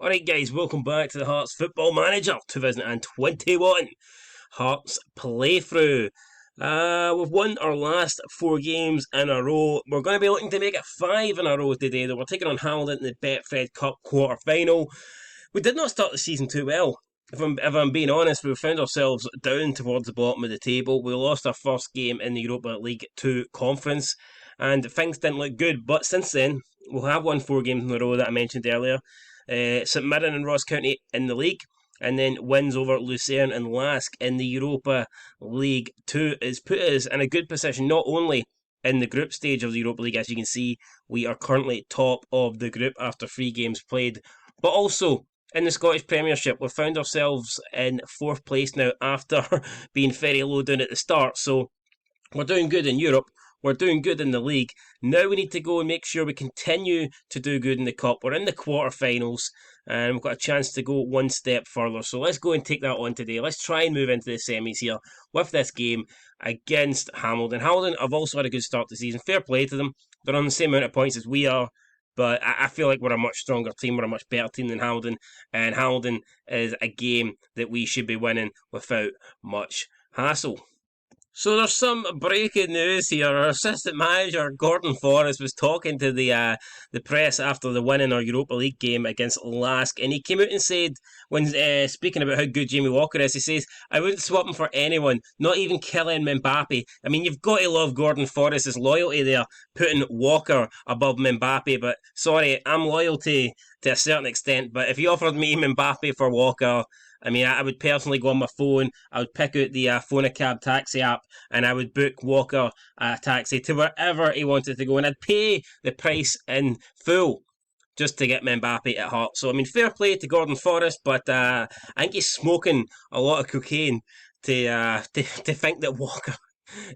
Alright guys, welcome back to the Hearts Football Manager 2021 Hearts playthrough. We've won our last 4 games in a row. We're going to be looking to make it 5 in a row today though. We're taking on HAMPDEN in the Betfred Cup quarter-final. We did not start the season too well. If I'm being honest, we found ourselves down towards the bottom of the table. We lost our first game in the Europa League 2 conference and things didn't look good. But since then, we'll have won 4 games in a row that I mentioned earlier. St Mirren and Ross County in the league, and then wins over Lucerne and Lask in the Europa League 2 has put us in a good position, not only in the group stage of the Europa League. As you can see, we are currently top of the group after 3 games played, but also in the Scottish Premiership. We've found ourselves in 4th place now after being very low down at the start, so we're doing good in Europe. We're doing good in the league. Now we need to go and make sure we continue to do good in the cup. We're in the quarterfinals and we've got a chance to go one step further. So let's go and take that on today. Let's try and move into the semis here with this game against HAMPDEN. HAMPDEN have also had a good start to the season. Fair play to them. They're on the same amount of points as we are, but I feel like we're a much stronger team. We're a much better team than HAMPDEN, and HAMPDEN is a game that we should be winning without much hassle. So there's some breaking news here. Our assistant manager, Gordon Forrest, was talking to the press after the win in our Europa League game against Lask, and he came out and said, when speaking about how good Jamie Walker is, he says, "I wouldn't swap him for anyone, not even Kylian Mbappe." I mean, you've got to love Gordon Forrest's loyalty there, putting Walker above Mbappe, but sorry, I'm loyal to a certain extent, but if you offered me Mbappe for Walker, I mean, I would personally go on my phone, I would pick out the Phone a Cab taxi app, and I would book Walker a taxi to wherever he wanted to go, and I'd pay the price in full just to get Mbappe at heart. So, I mean, fair play to Gordon Forrest, but I think he's smoking a lot of cocaine to think that Walker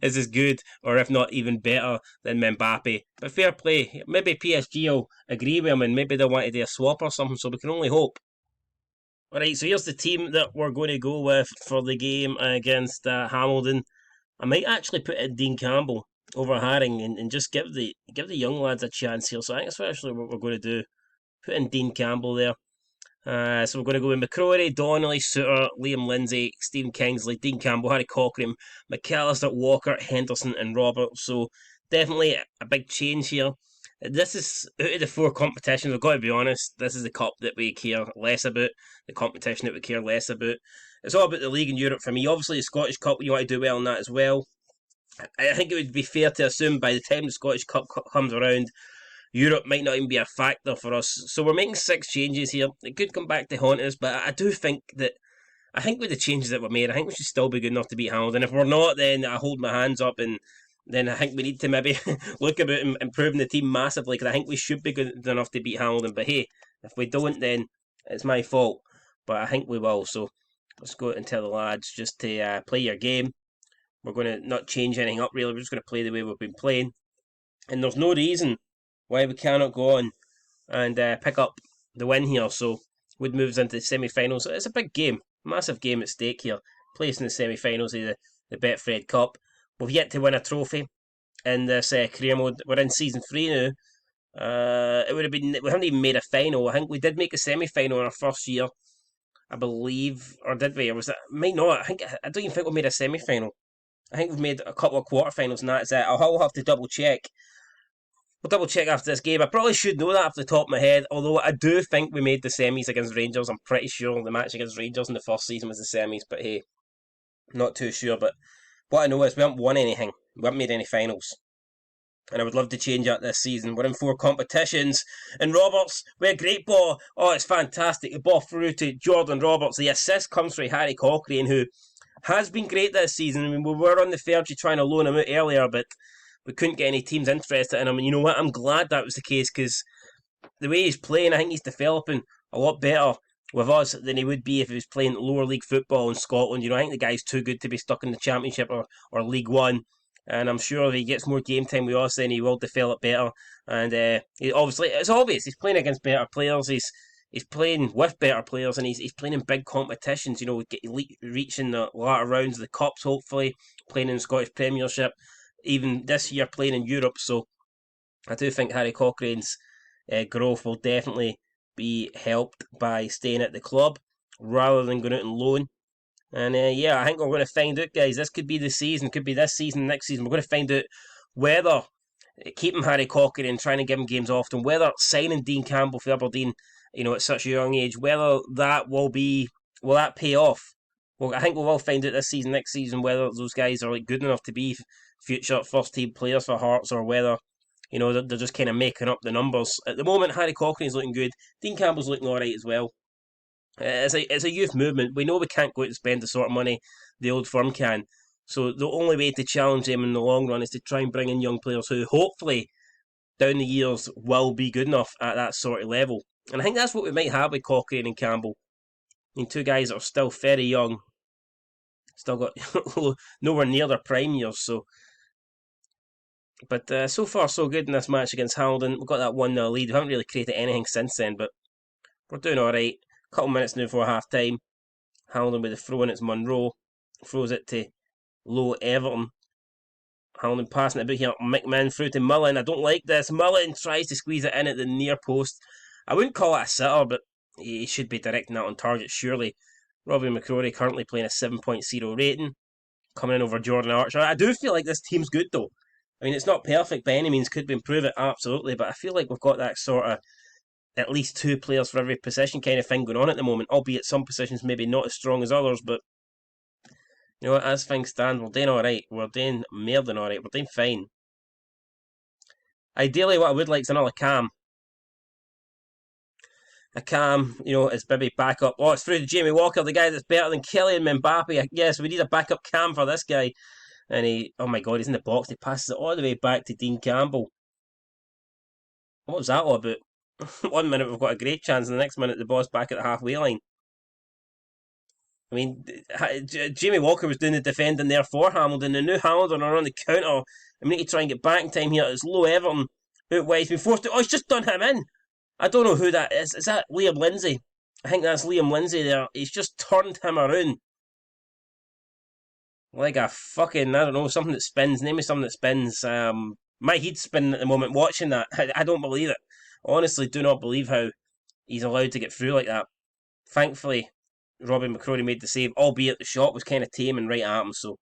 is as good, or if not even better, than Mbappe. But fair play. Maybe PSG will agree with him, and maybe they'll want to do a swap or something, so we can only hope. Alright, so here's the team that we're going to go with for the game against HAMPDEN. I might actually put in Dean Campbell over Haring and just give the young lads a chance here. So I think that's actually what we're going to do. Put in Dean Campbell there. So we're going to go with McCrory, Donnelly, Suter, Liam Lindsay, Stephen Kingsley, Dean Campbell, Harry Cochrane, McAllister, Walker, Henderson and Roberts. So definitely a big change here. This is, out of the 4 competitions, I've got to be honest, this is the cup that we care less about, the competition that we care less about. It's all about the league in Europe for me. Obviously, the Scottish Cup, you want to do well in that as well. I think it would be fair to assume by the time the Scottish Cup comes around, Europe might not even be a factor for us. So we're making 6 changes here. It could come back to haunt us, but I do think that, I think with the changes that were made, I think we should still be good enough to beat HAMPDEN. If we're not, then I hold my hands up, and then I think we need to maybe look about improving the team massively, because I think we should be good enough to beat HAMPDEN. But hey, if we don't, then it's my fault. But I think we will. So let's go out and tell the lads just to play your game. We're going to not change anything up really. We're just going to play the way we've been playing. And there's no reason why we cannot go on and pick up the win here. So Wood moves into the semi-finals. It's a big game, massive game at stake here. Placed in the semi-finals of the Betfred Cup. We've yet to win a trophy in this career mode. We're in season 3 now. It would have been, we haven't even made a final. I think we did make a semi-final in our first year, I believe, or did we? Or was that? Might not. I don't even think we made a semi-final. I think we've made a couple of quarterfinals, and that's it. I'll have to double check. We'll double check after this game. I probably should know that off the top of my head, although I do think we made the semis against Rangers. I'm pretty sure the match against Rangers in the first season was the semis, but hey, not too sure. But what I know is we haven't won anything. We haven't made any finals. And I would love to change that this season. We're in 4 competitions. And Roberts, with a great ball. Oh, it's fantastic. The ball through to Jordan Roberts. The assist comes from Harry Cochrane, who has been great this season. I mean, we were on the verge of trying to loan him out earlier, but we couldn't get any teams interested in him. And you know what? I'm glad that was the case, because the way he's playing, I think he's developing a lot better with us than he would be if he was playing lower league football in Scotland. You know, I think the guy's too good to be stuck in the Championship or League One. And I'm sure if he gets more game time with us, then he will develop better. And obviously, it's obvious he's playing against better players. He's playing with better players, and he's playing in big competitions. You know, reaching the latter rounds of the cups, hopefully playing in the Scottish Premiership, even this year playing in Europe. So I do think Harry Cochrane's growth will definitely be helped by staying at the club rather than going out on loan. And yeah, I think we're going to find out, guys. This could be the season, could be this season, next season. We're going to find out whether keeping Harry Cocker and trying to give him games often, whether signing Dean Campbell for Aberdeen, at such a young age, whether that will that pay off? Well, I think we will find out this season, next season, whether those guys are good enough to be future first team players for Hearts, or whether they're just kind of making up the numbers. At the moment, Harry Cochrane's looking good. Dean Campbell's looking all right as well. It's a youth movement. We know we can't go out and spend the sort of money the old firm can. So the only way to challenge them in the long run is to try and bring in young players who hopefully down the years will be good enough at that sort of level. And I think that's what we might have with Cochrane and Campbell. I mean, two guys that are still very young, still got nowhere near their prime years. But so far so good in this match against Hamilton. We've got that 1-0 lead. We haven't really created anything since then, but we're doing all right. Couple minutes now before half time. Hamilton with the throw in, it's Monroe. Throws it to low Everton. Hamilton passing it about here. McMahon through to Mullen. I don't like this. Mullen tries to squeeze it in at the near post. I wouldn't call it a sitter, but he should be directing that on target, surely. Robbie McCrory currently playing a 7.0 rating. Coming in over Jordan Archer. I do feel like this team's good, though. I mean, it's not perfect by any means. Could improve it, absolutely. But I feel like we've got that sort of at least 2 players for every position kind of thing going on at the moment, albeit some positions maybe not as strong as others, but as things stand, we're doing alright. We're doing more than alright. We're doing fine. Ideally, what I would like is another Cam. A Cam, is maybe backup. Oh, it's through to Jamie Walker, the guy that's better than Kylian Mbappe. Yes, we need a backup Cam for this guy. And oh my god, he's in the box. He passes it all the way back to Dean Campbell. What was that all about? 1 minute we've got a great chance, and the next minute the ball's back at the halfway line. I mean, Jamie Walker was doing the defending there for Hamilton, and now Hamilton are on the counter. I need to try and get back in time here. It's low Everton. Out wide, he's been forced to. Oh, he's just done him in. I don't know who that is. Is that Liam Lindsay? I think that's Liam Lindsay there. He's just turned him around. Like a fucking, I don't know, something that spins. Name me something that spins. My head's spinning at the moment watching that. I don't believe it. Honestly, do not believe how he's allowed to get through like that. Thankfully, Robbie McCrory made the save, albeit the shot was kind of tame and right at him, so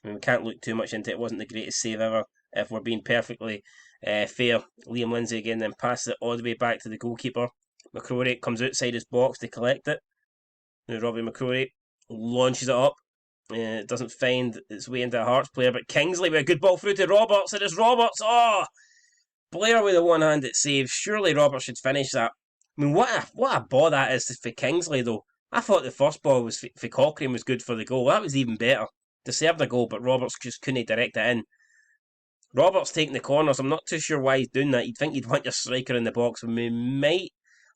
we can't look too much into it. It wasn't the greatest save ever, if we're being perfectly fair. Liam Lindsay again then passes it all the way back to the goalkeeper. McCrory comes outside his box to collect it. Now Robbie McCrory launches it up. It doesn't find its way into a Hearts player, but Kingsley with a good ball through to Roberts, and it's Roberts! Oh! Blair with a one-handed save. Surely Roberts should finish that. I mean, what a ball that is for Kingsley, though. I thought the first ball was for Cochrane was good for the goal. That was even better. Deserved the goal, but Roberts just couldn't direct it in. Roberts taking the corners. I'm not too sure why he's doing that. You'd think you'd want your striker in the box, and we might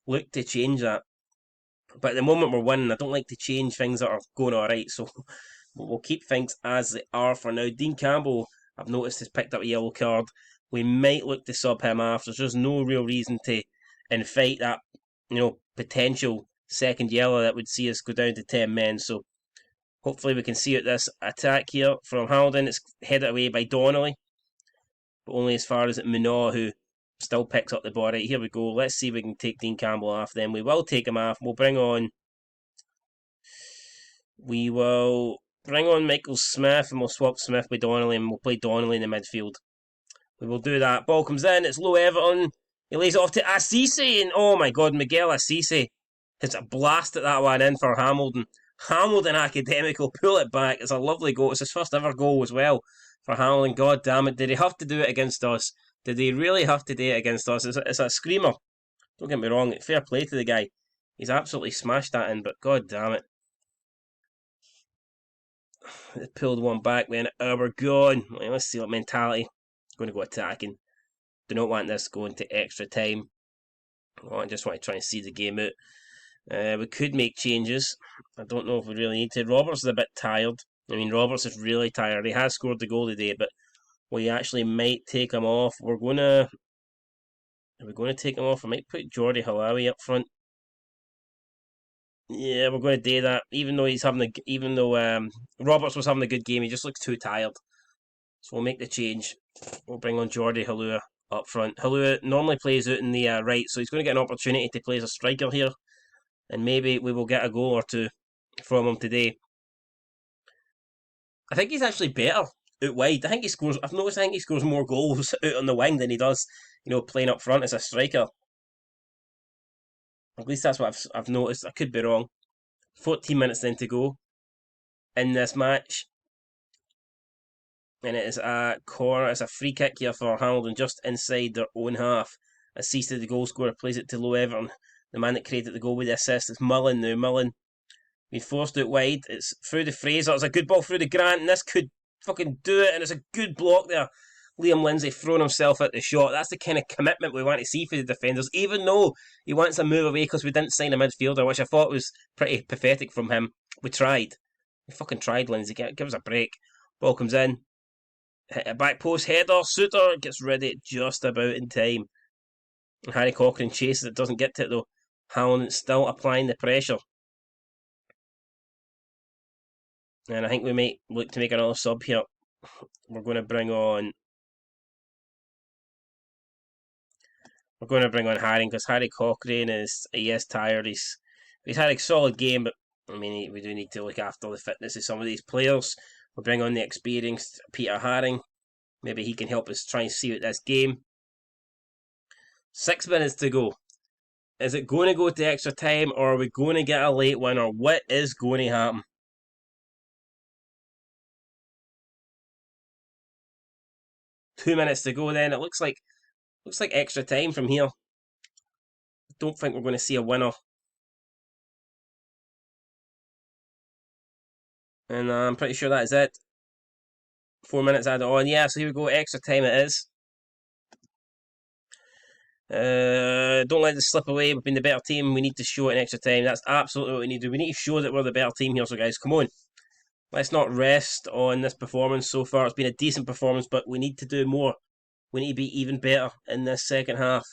look to change that. But at the moment we're winning. I don't like to change things that are going alright, so we'll keep things as they are for now. Dean Campbell, I've noticed, has picked up a yellow card. We might look to sub him after. There's just no real reason to fight that, potential second yellow that would see us go down to 10 men. So hopefully we can see out this attack here from Hamilton. It's headed away by Donnelly, but only as far as it Munoz, who still picks up the ball. Right, here we go. Let's see if we can take Dean Campbell off. Then we will take him off. We will bring on Michael Smith, and we'll swap Smith with Donnelly, and we'll play Donnelly in the midfield. We will do that. Ball comes in. It's low Everton. He lays it off to Assisi, and oh my god, Miguel Assisi has blasted that one in for Hamilton. Hamilton Academic will pull it back. It's a lovely goal. It's his first ever goal as well for Hamilton. God damn it. Did he have to do it against us? Did he really have to do it against us? It's a screamer. Don't get me wrong. Fair play to the guy. He's absolutely smashed that in, but god damn it. They pulled one back when we're gone. Let's see what mentality. Going to go attacking. Do not want this going to extra time. I just want to try and see the game out. We could make changes. I don't know if we really need to. Roberts is a bit tired. I mean, Roberts is really tired. He has scored the goal today, but we actually might take him off. Are we going to take him off? I might put Jordi Halawi up front. Yeah, we're going to do that. Even though Roberts was having a good game, he just looks too tired. So we'll make the change. We'll bring on Jordi Halua up front. Halua normally plays out in the right, so he's going to get an opportunity to play as a striker here, and maybe we will get a goal or two from him today. I think he's actually better out wide. I think he scores. I've noticed. I think he scores more goals out on the wing than he does, playing up front as a striker. At least that's what I've noticed. I could be wrong. 14 minutes then to go in this match, and it is a corner. It's a free kick here for Hamilton, just inside their own half. As Ceased, the goal scorer, plays it to Low Everton. The man that created the goal with the assist is Mullen now. Mullen being forced out wide. It's through to Fraser. It's a good ball through to Grant, and this could fucking do it. And it's a good block there. Liam Lindsay throwing himself at the shot. That's the kind of commitment we want to see for the defenders, even though he wants to move away because we didn't sign a midfielder, which I thought was pretty pathetic from him. We tried. We fucking tried, Lindsay. Give us a break. Ball comes in. Hit a back post header. Suter gets ready just about in time. And Harry Cochrane chases it, doesn't get to it though. Howland still applying the pressure. And I think we might look to make another sub here. We're going to bring on Haring because Harry Cochrane is tired. He's had a solid game, but I mean we do need to look after the fitness of some of these players. We'll bring on the experienced Peter Haring. Maybe he can help us try and see out this game. 6 minutes to go. Is it going to go to extra time, or are we going to get a late one, or what is going to happen? Two minutes to go then. It looks like extra time from here. I don't think we're going to see a winner. And I'm pretty sure that is it. 4 minutes added on. Yeah, so here we go. Extra time it is. Don't let this slip away. We've been the better team. We need to show it in extra time. That's absolutely what we need to do. We need to show that we're the better team here. So guys, come on. Let's not rest on this performance so far. It's been a decent performance, but we need to do more. We need to be even better in this second half.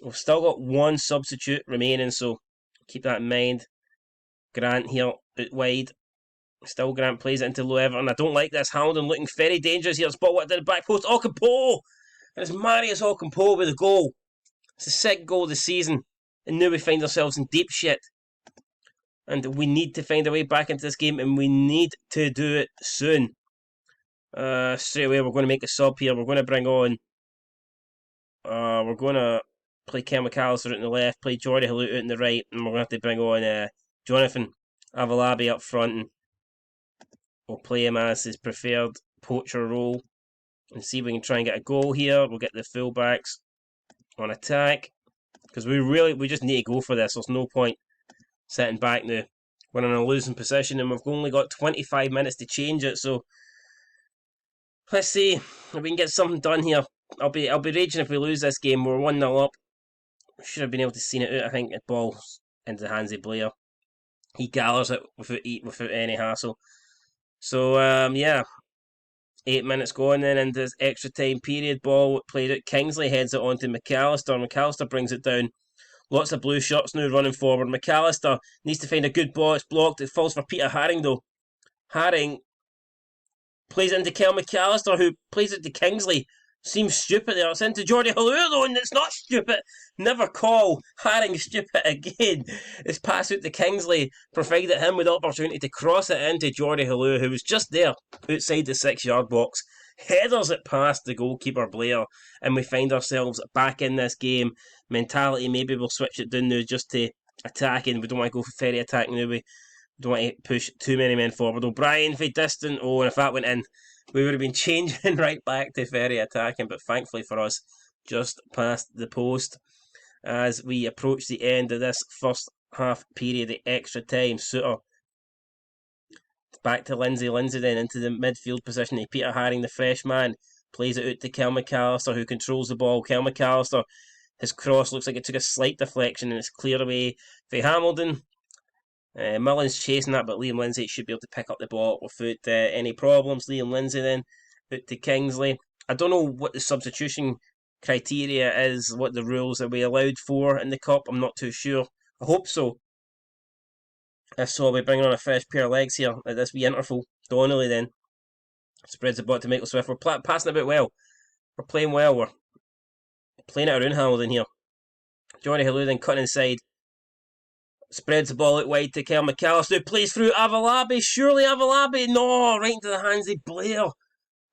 We've still got one substitute remaining, so keep that in mind. Grant here out wide. Still Grant plays it into Low Everton. I don't like this. Hamilton looking very dangerous here. Spot what did the back post. Ocampo! And it's Marius Ocampo with a goal. It's the second goal of the season. And now we find ourselves in deep shit. And we need to find a way back into this game, and we need to do it soon. Straight away, we're going to make a sub here. We're going to bring on... we're going to play Ken McAllister out in the left, play Jordy Halute out in the right, and we're going to have to bring on Jonathan Avalabi up front. And we'll play him as his preferred poacher role and see if we can try and get a goal here. We'll get the fullbacks on attack because we just need to go for this. There's no point sitting back now. We're in a losing position and we've only got 25 minutes to change it. So let's see if we can get something done here. I'll be raging if we lose this game. We're 1-0 up. Should have been able to see it out. I think the ball's into the hands of Blair. He gathers it without any hassle. So yeah, 8 minutes going then into this extra time period. Ball played out. Kingsley heads it on to McAllister. McAllister brings it down. Lots of blue shirts now running forward. McAllister needs to find a good ball. It's blocked. It falls for Peter Haring though. Haring plays it into Kel McAllister, who plays it to Kingsley. Seems stupid there. It's into Jordy Halua though, and it's not stupid. Never call Haring stupid again. It's passed out to Kingsley, provided him with the opportunity to cross it into Jordy Halua, who was just there outside the 6-yard box. Headers it past the goalkeeper Blair, and we find ourselves back in this game. Mentality, maybe we'll switch it down now just to attacking. We don't want to go for ferry attacking now. We don't want to push too many men forward. O'Brien for distant. Oh, and if that went in, we would have been changing right back to ferry attacking, but thankfully for us, just past the post. As we approach the end of this first half period, the extra time, Suter back to Lindsay. Lindsay then into the midfield position. Peter Haring, the fresh man, plays it out to Kel McAllister, who controls the ball. Kel McAllister, his cross looks like it took a slight deflection and it's cleared away for Hamilton. Mullen's chasing that, but Liam Lindsay should be able to pick up the ball without any problems. Liam Lindsay then out to Kingsley. I don't know what the substitution criteria is, what the rules are we allowed for in the cup. I'm not too sure. I hope so. If so, we're bringing on a fresh pair of legs here at this wee interval. Donnelly then spreads the ball to Michael Swift. We're passing a bit well. We're playing well. Playing it around Hamilton here. Johnny Halou then cutting inside. Spreads the ball out wide to Kel McAllister, who plays through Avalabi. Surely Avalabi. No, right into the hands of Blair.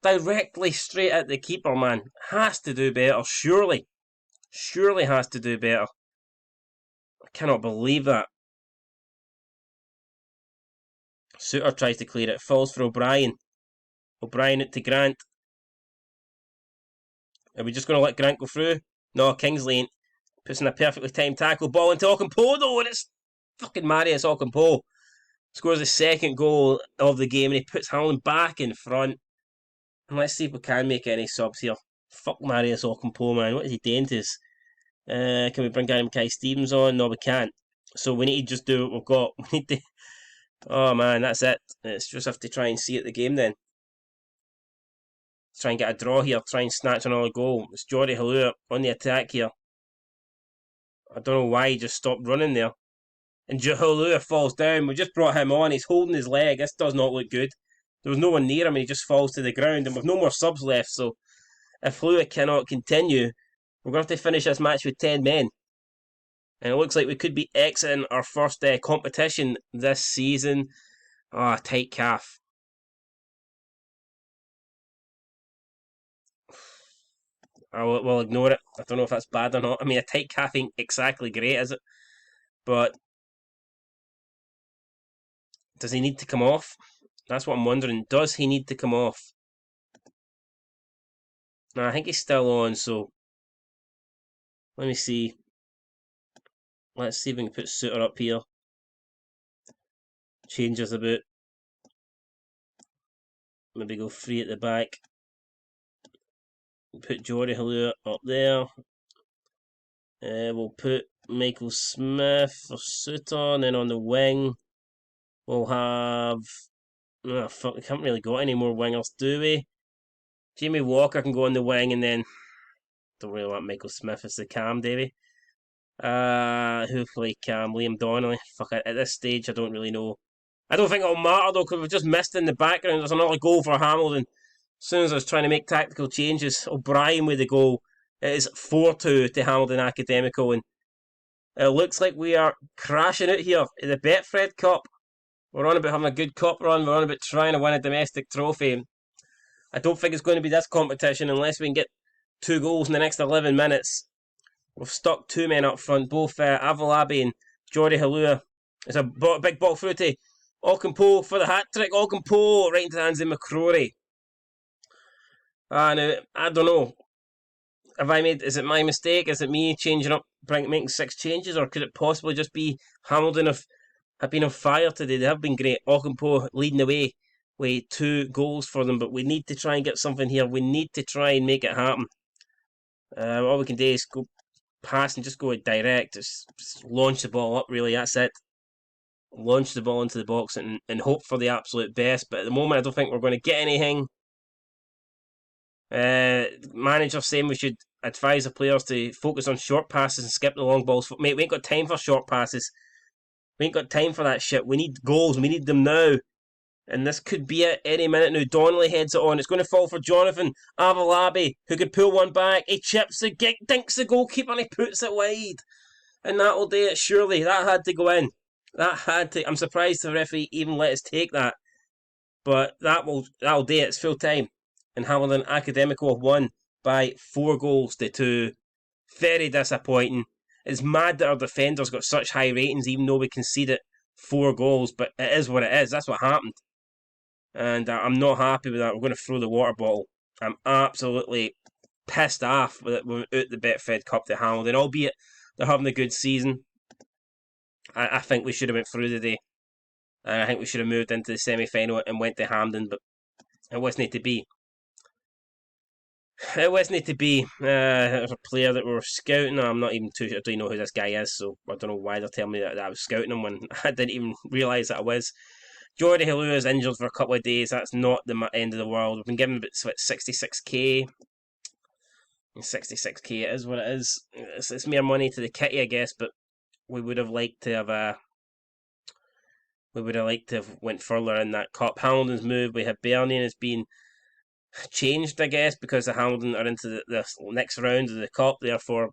Directly straight at the keeper, man. Has to do better, surely. Surely has to do better. I cannot believe that. Suter tries to clear it. Falls for O'Brien. O'Brien out to Grant. Are we just going to let Grant go through? No, Kingsley ain't. Puts in a perfectly timed tackle. Ball into Ocampo though, and it's fucking Marius Ocampo. Scores the second goal of the game, and he puts Hamilton back in front. And let's see if we can make any subs here. Fuck Marius Ocampo, man. What is he doing to us? Can we bring Gary Mackay-Stevens on? No, we can't. So we need to just do what we've got. We need to... Oh, man, that's it. Let's just have to try and see at the game then. Let's try and get a draw here. Try and snatch another goal. It's Jordy Halua on the attack here. I don't know why he just stopped running there. And Halua falls down. We just brought him on. He's holding his leg. This does not look good. There was no one near him and he just falls to the ground. And we've no more subs left. So if Halua cannot continue, we're going to have to finish this match with 10 men. And it looks like we could be exiting our first competition this season. Ah, tight calf. We'll ignore it. I don't know if that's bad or not. I mean, a tight calf ain't exactly great, is it? But does he need to come off? That's what I'm wondering. Does he need to come off? No, I think he's still on, so let me see. Let's see if we can put Suter up here. Changes a bit. Maybe go free at the back. Put Jordy Halua up there. We'll put Michael Smith for Suter, and then on the wing we'll have... Oh, fuck, we can't really got any more wingers, do we? Jamie Walker can go on the wing, and then... Don't really want Michael Smith as the cam, Davey. Who play cam? Liam Donnelly. Fuck it, at this stage I don't really know. I don't think it'll matter though, because we've just missed in the background. There's another goal for Hamilton. As soon as I was trying to make tactical changes, O'Brien with the goal. It is 4-2 to Hamilton Academical, and it looks like we are crashing out here in the Betfred Cup. We're on about having a good cup run. We're on about trying to win a domestic trophy. I don't think it's going to be this competition unless we can get 2 goals in the next 11 minutes. We've stuck 2 men up front, both Avalabi and Jordy Halua. It's a big ball through to Ocampo for the hat-trick. Ocampo right into the hands of McCrory. Now, I don't know. Is it my mistake? Is it me changing up, making 6 changes? Or could it possibly just be Hamilton have been on fire today? They have been great. Ocampo leading the way with 2 goals for them. But we need to try and get something here. We need to try and make it happen. All we can do is go pass and just go direct. Just launch the ball up, really. That's it. Launch the ball into the box and hope for the absolute best. But at the moment, I don't think we're going to get anything. Manager saying we should advise the players to focus on short passes and skip the long balls. Mate, we ain't got time for short passes. We ain't got time for that shit. We need goals. We need them now. And this could be it any minute now. Donnelly heads it on. It's going to fall for Jonathan Avalabi, who could pull one back. He chips the dinks the goalkeeper and he puts it wide. And that'll do it, surely. That had to go in. That had to. I'm surprised the referee even let us take that. But that'll do it. It's full time. And Hamilton Academical have won by 4 goals to 2. Very disappointing. It's mad that our defenders got such high ratings, even though we conceded 4 goals. But it is what it is. That's what happened. And I'm not happy with that. We're going to throw the water bottle. I'm absolutely pissed off that we're out the Betfred Cup to Hamilton, albeit they're having a good season. I think we should have went through today. I think we should have moved into the semi-final and went to Hampden, but it wasn't to be. It wasn't to be. There's a player that we were scouting. I'm not even too sure. I don't know who this guy is, so I don't know why they're telling me that I was scouting him when I didn't even realise that I was. Jordy Halua is injured for a couple of days. That's not the end of the world. We've been given about 66k. 66k, it is what it is. It's mere money to the kitty, I guess, but we would have liked to have went further in that cup. Hamilton's move with Hibernian has been changed, I guess, because the Hamilton are into the next round of the Cup, therefore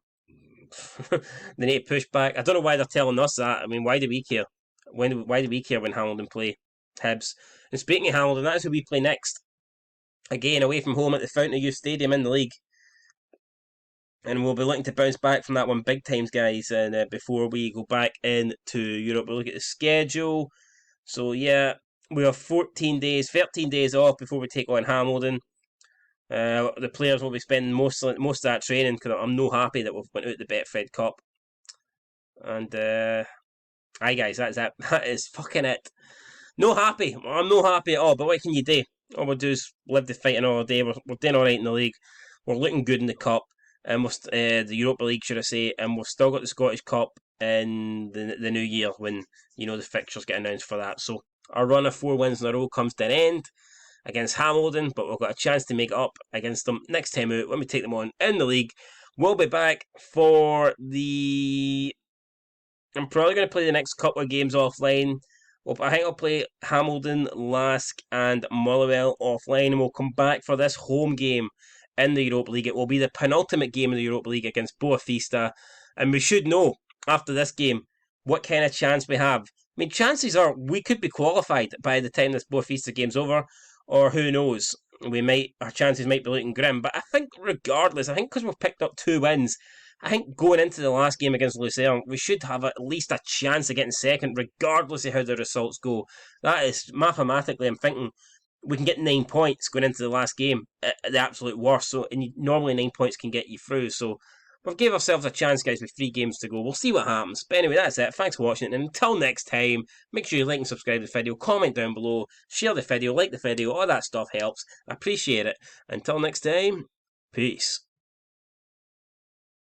they need to push back. I don't know why they're telling us that. I mean, why do we care? Why do we care when Hamilton play Hibs? And speaking of Hamilton, that's who we play next. Again, away from home at the Fountain of Youth Stadium in the league. And we'll be looking to bounce back from that one big times, guys. And before we go back into Europe, we'll look at the schedule. So, yeah, we have 13 days off before we take on Hamilton. The players will be spending most of that training because I'm no happy that we've went out the Betfred Cup. And aye, guys, that's it. That is fucking it. No happy. I'm no happy at all. But what can you do? All we'll do is live the fight another day. We're doing all right in the league. We're looking good in the cup, and the Europa League, should I say? And we've still got the Scottish Cup in the new year when the fixtures get announced for that. So our run of 4 wins in a row comes to an end against Hamilton, but we've got a chance to make it up against them next time out when we take them on in the league. We'll be back for the... I'm probably going to play the next couple of games offline. Well, I think I'll play Hamilton, Lask and Motherwell offline, and we'll come back for this home game in the Europa League. It will be the penultimate game in the Europa League against Boavista, and we should know after this game what kind of chance we have. I mean, chances are we could be qualified by the time this Boavista game's over, or who knows? Our chances might be looking grim, but I think regardless, because we've picked up 2 wins, I think going into the last game against Lucerne, we should have at least a chance of getting second, regardless of how the results go. That is, mathematically, I'm thinking we can get 9 points going into the last game at the absolute worst. So, and normally 9 points can get you through. So, we've gave ourselves a chance, guys, with 3 games to go. We'll see what happens. But anyway, that's it. Thanks for watching. And until next time, make sure you like and subscribe to the video, comment down below, share the video, like the video. All that stuff helps. I appreciate it. Until next time, peace.